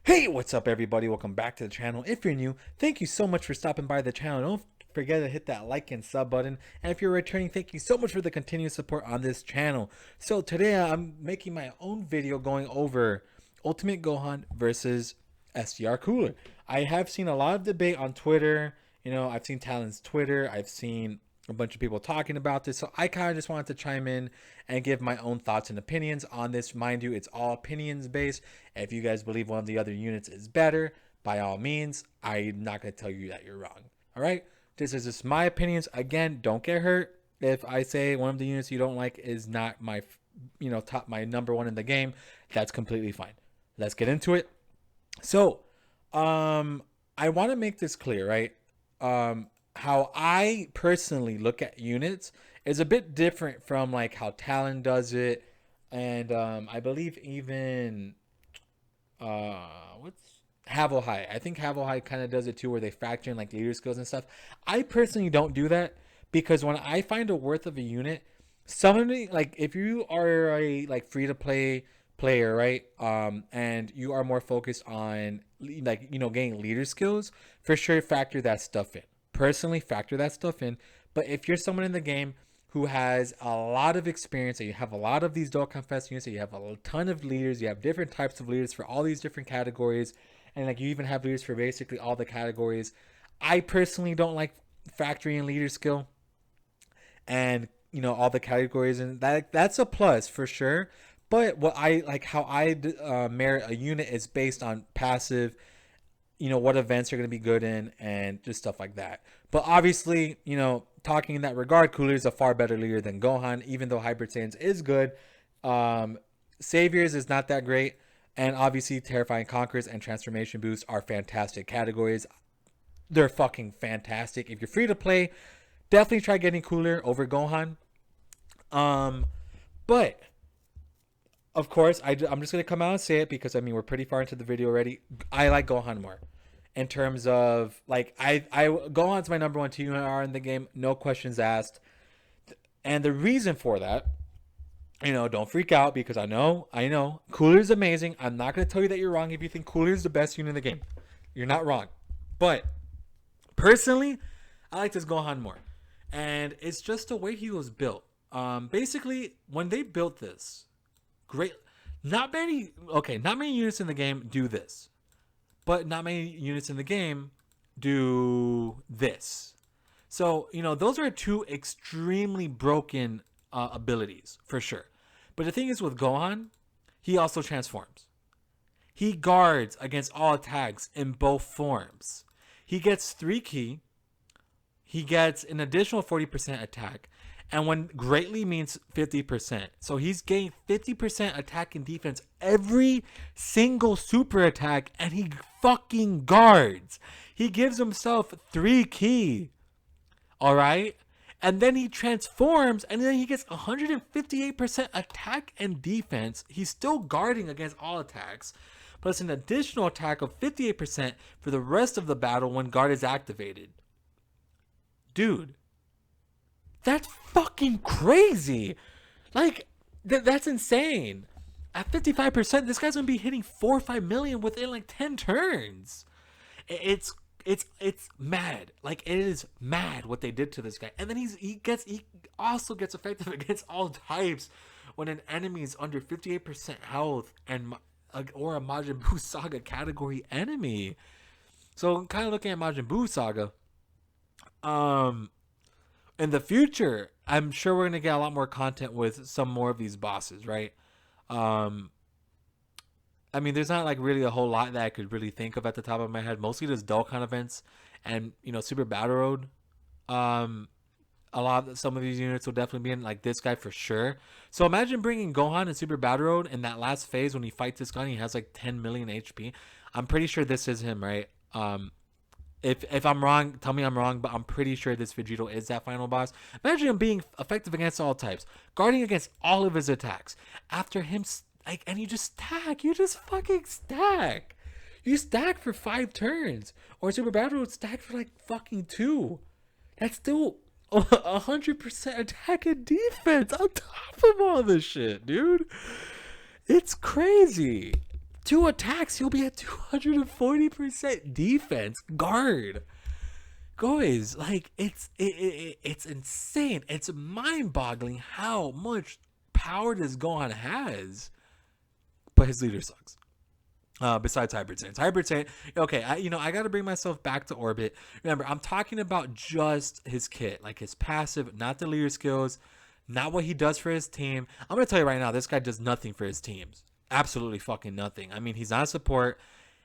Hey, what's up everybody? Welcome back to the channel. If you're new, thank you so much for stopping by the channel. Don't forget to hit that like and sub button. And if you're returning, thank you so much for the continued support on this channel. So today I'm making my own video going over Ultimate Gohan versus SDR Cooler. I have seen a lot of debate on Twitter. I've seen Talon's Twitter. I've seen a bunch of people talking about this. So I kind of just wanted to chime in and give my own thoughts and opinions on this. Mind you, it's all opinions based. If you guys believe one of the other units is better, by all means, I'm not going to tell you that you're wrong. All right. This is just my opinions. Again, don't get hurt if I say one of the units you don't like is not my, my number one in the game. That's completely fine. Let's get into it. So, I want to make this clear, right? How I personally look at units is a bit different from like how Talon does it, and I believe even what's Havel High. I think Havel High kind of does it too, where they factor in like leader skills and stuff. I personally don't do that because when I find a worth of a unit, somebody like if you are a like free to play player, right? And you are more focused on like getting leader skills, for sure factor that stuff in. Personally, factor that stuff in. But if you're someone in the game who has a lot of experience, and you have a lot of these Dokkan Fest units, and you have a ton of leaders, you have different types of leaders for all these different categories, and like you even have leaders for basically all the categories. I personally don't like factoring in leader skill and all the categories, and that's a plus for sure. But what I like, how I merit a unit is based on passive, what events are going to be good in and just stuff like that. But obviously, talking in that regard, Cooler is a far better leader than Gohan, even though Hybrid Saiyans is good. Saviors is not that great. And obviously, Terrifying Conquerors and Transformation Boosts are fantastic categories. They're fucking fantastic. If you're free to play, definitely try getting Cooler over Gohan. But of course, I'm just gonna come out and say it because I mean we're pretty far into the video already. I like Gohan more, in terms of like I Gohan's my number one TUR in the game, no questions asked. And the reason for that, don't freak out because I know Cooler is amazing. I'm not gonna tell you that you're wrong if you think Cooler is the best unit in the game. You're not wrong, but personally, I like this Gohan more, and it's just the way he was built. Basically, when they built this. Great. Not many units in the game do this. But not many units in the game do this. So, those are two extremely broken abilities, for sure. But the thing is with Gohan, he also transforms. He guards against all attacks in both forms. He gets 3 ki. He gets an additional 40% attack. And when greatly means 50%. So he's gained 50% attack and defense every single super attack, and he fucking guards. He gives himself 3 ki. Alright? And then he transforms, and then he gets 158% attack and defense. He's still guarding against all attacks, plus an additional attack of 58% for the rest of the battle when guard is activated. Dude. That's fucking crazy. Like, that's insane. At 55%, this guy's gonna be hitting 4 or 5 million within like 10 turns. It's mad. Like, it is mad what they did to this guy. And then he also gets effective against all types when an enemy is under 58% health and or a Majin Buu Saga category enemy. So I'm kind of looking at Majin Buu Saga. In the future, I'm sure we're going to get a lot more content with some more of these bosses, right? I mean, there's not like really a whole lot that I could really think of at the top of my head. Mostly just Dokkan events and, Super Battle Road. Some of these units will definitely be in, like this guy for sure. So imagine bringing Gohan in Super Battle Road in that last phase when he fights this guy and he has like 10 million HP. I'm pretty sure this is him, right? If I'm wrong, tell me I'm wrong, but I'm pretty sure this Vegito is that final boss. Imagine him being effective against all types, guarding against all of his attacks. After him, and you just stack. You just fucking stack. You stack for 5 turns. Or Super Battle would stack for like fucking 2. That's still 100% attack and defense on top of all this shit, dude. It's crazy. 2 attacks, he'll be at 240% defense guard. Guys, like it's insane. It's mind-boggling how much power this Gohan has. But his leader sucks. Besides Hybrid Saiyans. Hybrid Saiyan, okay, I gotta bring myself back to orbit. Remember, I'm talking about just his kit, like his passive, not the leader skills, not what he does for his team. I'm gonna tell you right now, this guy does nothing for his teams. Absolutely fucking nothing. I mean, he's not a support.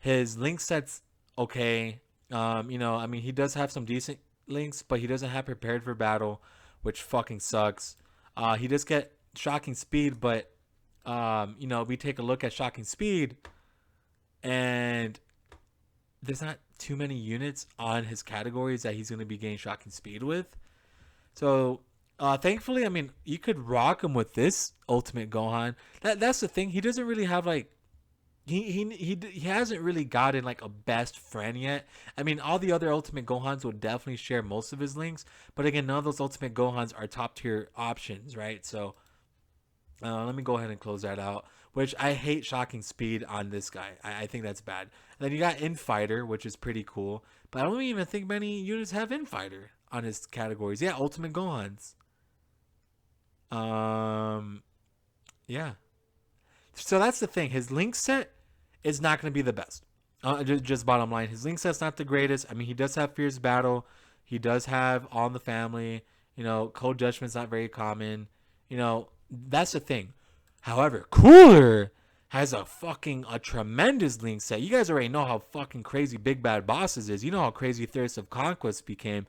His link set's okay. He does have some decent links, but he doesn't have prepared for battle, which fucking sucks. He does get shocking speed, but we take a look at shocking speed, and there's not too many units on his categories that he's going to be getting shocking speed with. So thankfully, I mean, you could rock him with this Ultimate Gohan. That's the thing. He doesn't really have like he hasn't really gotten like a best friend yet. I mean, all the other Ultimate Gohans will definitely share most of his links, but again, none of those Ultimate Gohans are top tier options, right? So let me go ahead and close that out. Which I hate shocking speed on this guy. I think that's bad. And then you got Infighter, which is pretty cool. But I don't even think many units have Infighter on his categories. Yeah, Ultimate Gohans. Yeah. So that's the thing. His link set is not going to be the best. Just bottom line. His link set's not the greatest. I mean, he does have Fierce Battle. He does have All in the Family. Cold Judgment's not very common. That's the thing. However, Cooler has a tremendous link set. You guys already know how fucking crazy Big Bad Bosses is. You know how crazy Thirst of Conquest became.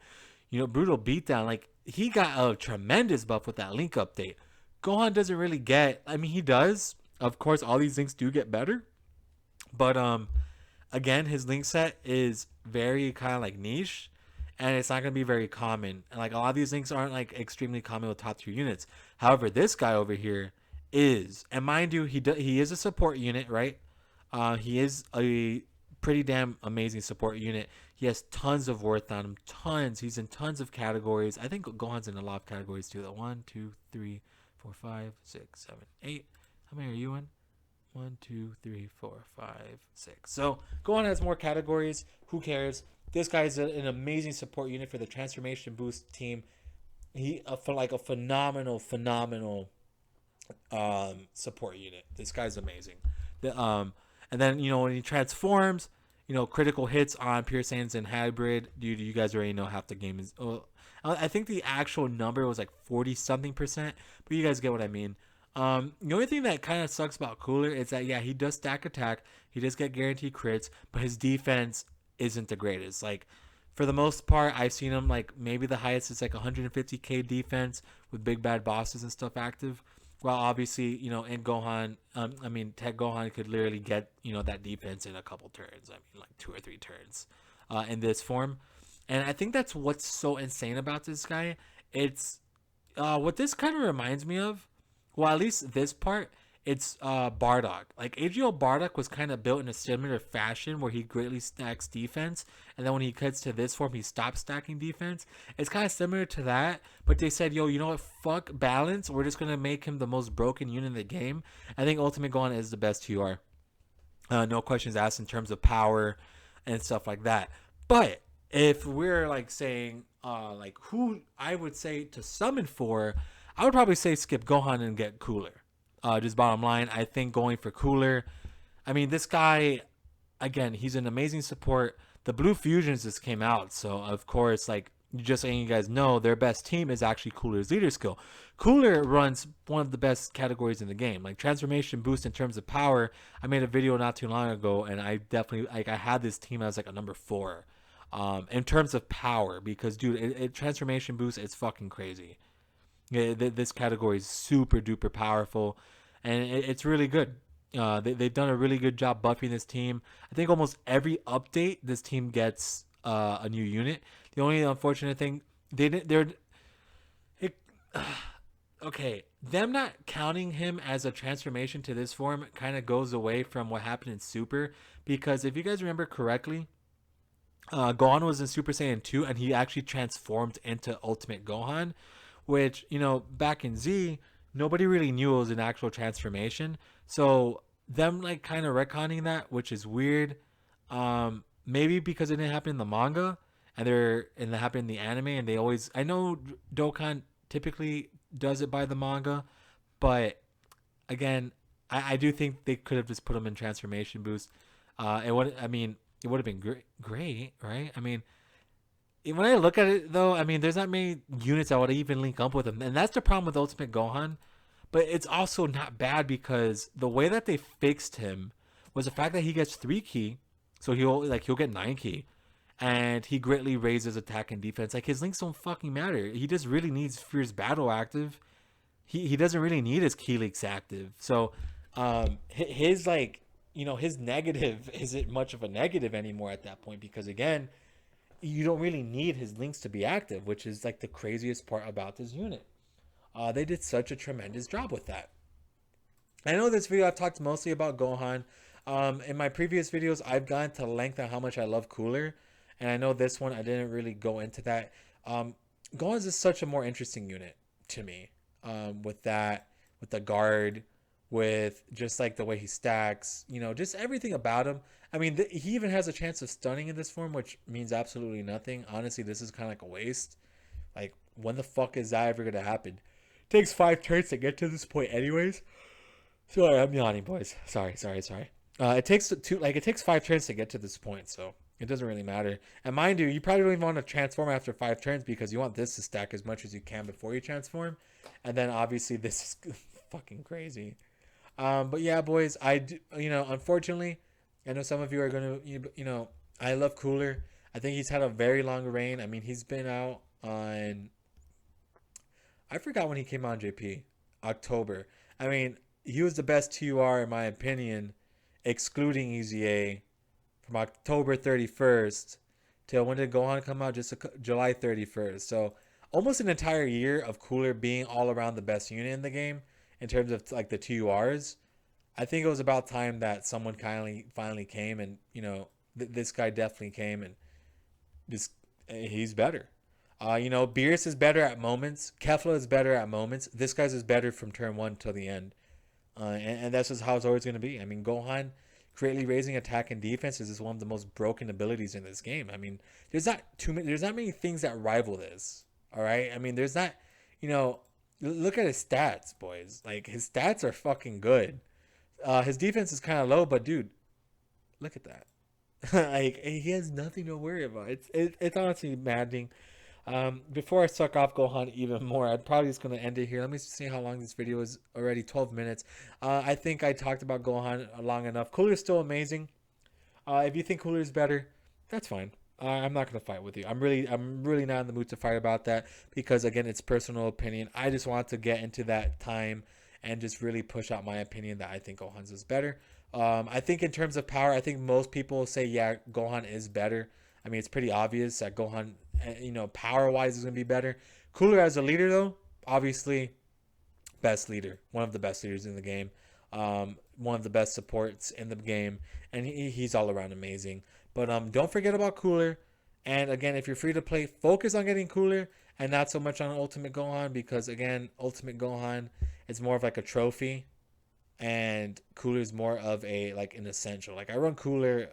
Brutal Beatdown. Like, he got a tremendous buff with that link update. Gohan doesn't really get... I mean, he does. Of course, all these links do get better. But, again, his link set is very kind of like niche. And it's not going to be very common. And, like, a lot of these links aren't, like, extremely common with top tier units. However, this guy over here is, and mind you, he is a support unit, right? He is a pretty damn amazing support unit. He has tons of worth on him, tons. He's in tons of categories. I think Gohan's in a lot of categories too. 1, 2, 3, 4, 5, 6, 7, 8. How many are you in? 1, 2, 3, 4, 5, 6. So Gohan has more categories. Who cares? This guy is an amazing support unit for the Transformation Boost team. He for like a phenomenal support unit. This guy's amazing. And then when he transforms, critical hits on Pure Saiyans and Hybrid. Dude, you guys already know half the game is. I think the actual number was like 40-something%, but you guys get what I mean. The only thing that kind of sucks about Cooler is that he does stack attack. He does get guaranteed crits, but his defense isn't the greatest. Like, for the most part, I've seen him like maybe the highest is like 150k defense with Big Bad Bosses and stuff active. Well, obviously, in Gohan, Tech Gohan could literally get, that defense in a couple turns. I mean, like 2 or 3 turns in this form. And I think that's what's so insane about this guy. It's what this kind of reminds me of. Well, at least this part, it's Bardock. Like, AGL Bardock was kind of built in a similar fashion where he greatly stacks defense, and then when he cuts to this form, he stops stacking defense. It's kind of similar to that, but they said, yo, you know what, fuck balance, we're just going to make him the most broken unit in the game. I think Ultimate Gohan is the best TUR. No questions asked in terms of power and stuff like that. But if we're like saying like who I would say to summon for, I would probably say skip Gohan and get Cooler. Just bottom line, I think going for Cooler. I mean, this guy, again, he's an amazing support. The Blue Fusions just came out, so of course, like, just letting you guys know, their best team is actually Cooler's leader skill. Cooler runs one of the best categories in the game, like transformation boost in terms of power. I made a video not too long ago, and I definitely I had this team as like a number 4, in terms of power, because dude, transformation boost is fucking crazy. This category is super duper powerful, and it's really good. They've done a really good job buffing this team. I think almost every update this team gets a new unit. The only unfortunate thing, okay, them not counting him as a transformation to this form kind of goes away from what happened in Super, because if you guys remember correctly, Gohan was in Super Saiyan 2 and he actually transformed into Ultimate Gohan, which, back in Z, nobody really knew it was an actual transformation. So them like kind of retconning that, which is weird. Maybe because it didn't happen in the manga, and it happened in the anime, and they always. I know Dokkan typically does it by the manga, but again, I do think they could have just put him in transformation boost. It would. I mean, it would have been great, right? I mean, when I look at it though, I mean, there's not many units that would even link up with him, and that's the problem with Ultimate Gohan. But it's also not bad because the way that they fixed him was the fact that he gets 3 ki, so he'll get 9 ki, and he greatly raises attack and defense. Like his links don't fucking matter. He just really needs Fierce Battle active. He doesn't really need his key links active. So his like his negative isn't much of a negative anymore at that point because again you don't really need his links to be active, which is like the craziest part about this unit. They did such a tremendous job with that. I know this video I've talked mostly about Gohan. In my previous videos, I've gone to length on how much I love Cooler, and I know this one I didn't really go into that. Gohan is such a more interesting unit to me. With that, with the guard, with just like the way he stacks, just everything about him. I mean, he even has a chance of stunning in this form, which means absolutely nothing. Honestly, this is kind of like a waste. Like, when the fuck is that ever gonna happen? It takes 5 turns to get to this point, anyways. Sorry, I'm yawning, boys. Sorry. It takes 5 turns to get to this point, so it doesn't really matter. And mind you probably don't even want to transform after 5 turns because you want this to stack as much as you can before you transform. And then obviously this is fucking crazy. But yeah, boys, I do, unfortunately, I know some of you are gonna, I love Cooler. I think he's had a very long reign. I mean, he's been out on, I forgot when he came on JP, October. I mean, he was the best TUR in my opinion, excluding EZA, from October 31st till when did Gohan come out? Just July 31st. So almost an entire year of Cooler being all around the best unit in the game in terms of like the TURs. I think it was about time that someone finally came and this guy definitely came and just he's better. Beerus is better at moments. Kefla is better at moments. This guy's is better from turn one till the end. And that's just how it's always going to be. I mean, Gohan greatly raising attack and defense is just one of the most broken abilities in this game. I mean, there's not many things that rival this. All right. I mean, there's not, look at his stats, boys. Like his stats are fucking good. His defense is kind of low, but dude, look at that. Like he has nothing to worry about. It's honestly maddening. Before I suck off Gohan even more, I'm probably just going to end it here. Let me see how long this video is already. 12 minutes. I think I talked about Gohan long enough. Cooler is still amazing. If you think Cooler is better, that's fine. I'm not going to fight with you. I'm really not in the mood to fight about that because again, it's personal opinion. I just want to get into that time and just really push out my opinion that I think Gohan's is better. I think in terms of power, I think most people say, yeah, Gohan is better. I mean, it's pretty obvious that Gohan, power-wise is going to be better. Cooler as a leader, though, obviously, best leader. One of the best leaders in the game. One of the best supports in the game. And he's all around amazing. But don't forget about Cooler. And again, if you're free to play, focus on getting Cooler and not so much on Ultimate Gohan. Because, again, Ultimate Gohan is more of like a trophy. And Cooler is more of an essential. Like, I run Cooler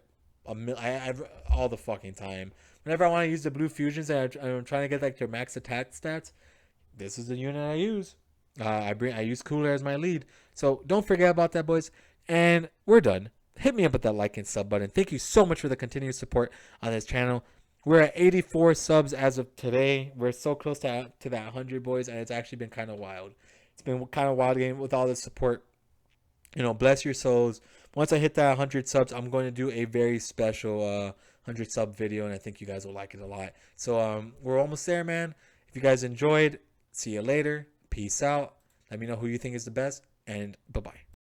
I all the fucking time. Whenever I want to use the blue fusions and I'm trying to get like their max attack stats, this is the unit I use. I use Cooler as my lead. So don't forget about that, boys. And we're done. Hit me up with that like and sub button. Thank you so much for the continued support on this channel. We're at 84 subs as of today. We're so close to that 100, boys, and it's actually been kind of wild. It's been kind of wild game with all the support. Bless your souls. Once I hit that 100 subs, I'm going to do a very special 100 sub video, and I think you guys will like it a lot. So we're almost there, man. If you guys enjoyed, see you later. Peace out. Let me know who you think is the best, and bye-bye.